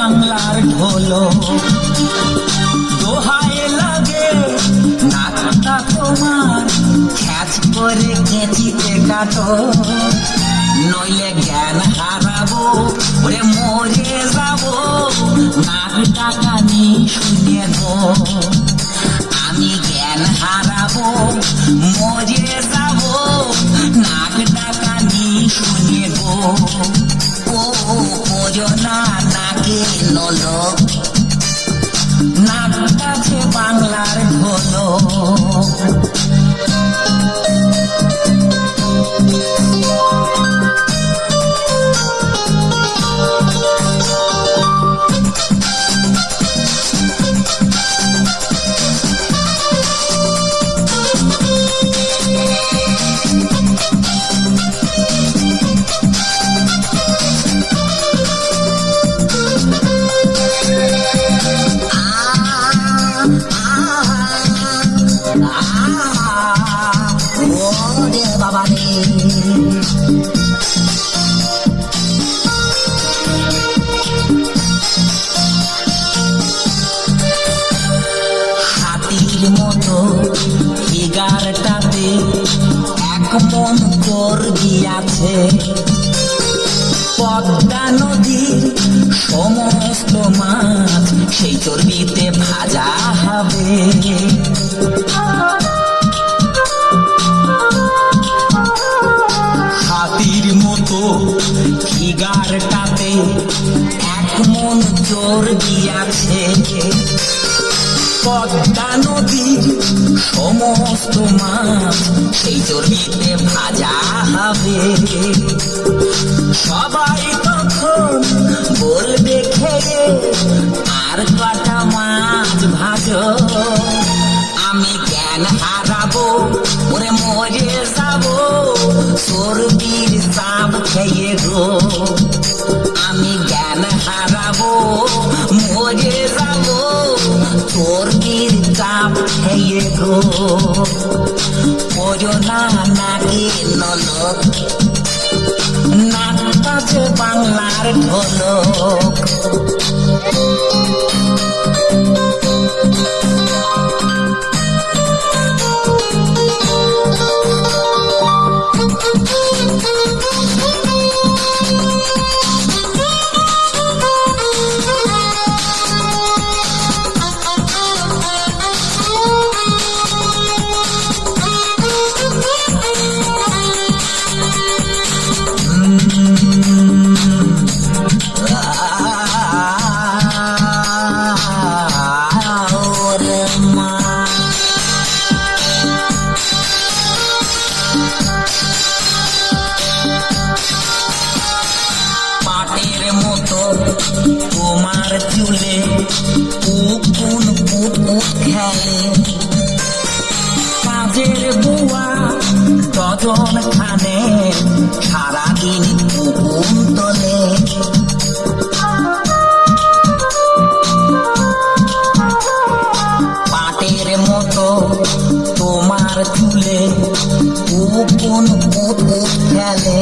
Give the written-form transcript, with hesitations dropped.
বাংলার ঢোলো দোহায় লাগে নাকটা তোমার খ্যাচ করে কেঁচিতে কাটো নইলে জ্ঞান হারাবো ওরে মরে যাবো নাক ডাকানি শুনে গো আমি জ্ঞান হারাবো মরে যাবো নাক ডাকানি শুনে গো ও না নাকে নলক নাকটা যে বাংলার ঢোলক হাতির মতো ফিগারটাতে এক মন চর্বি আছে পদ্মা নদীর সমস্ত মাছ সেই চর্বিতে ভাজা হবে হাতির মতো ফিগারটাতে এক মন চর্বি আছে পদ্মা নদীর সমস্ত মাছ সেই চর্বিতে ভাজা হবে সবাই তখন বলবে খেয়ে আর কটা মাছ ভাজো আমি জ্ঞান হারাবো ওরে মরে যাবো চর্বির চাপ খেয়ে গো আমি জ্ঞান হারাবো মরে যাবো চর্বির চাপ খেয়ে গো না নাকে নলক নাকটা যে বাংলার ঢোলক তোমার চুলে পুকুন পুকুন খেলে কাজের বুয়া ডজন খানে সারাদিন পুকুন তোলে পাটের মতো তোমার চুলে পুকুন পুকুন খেলে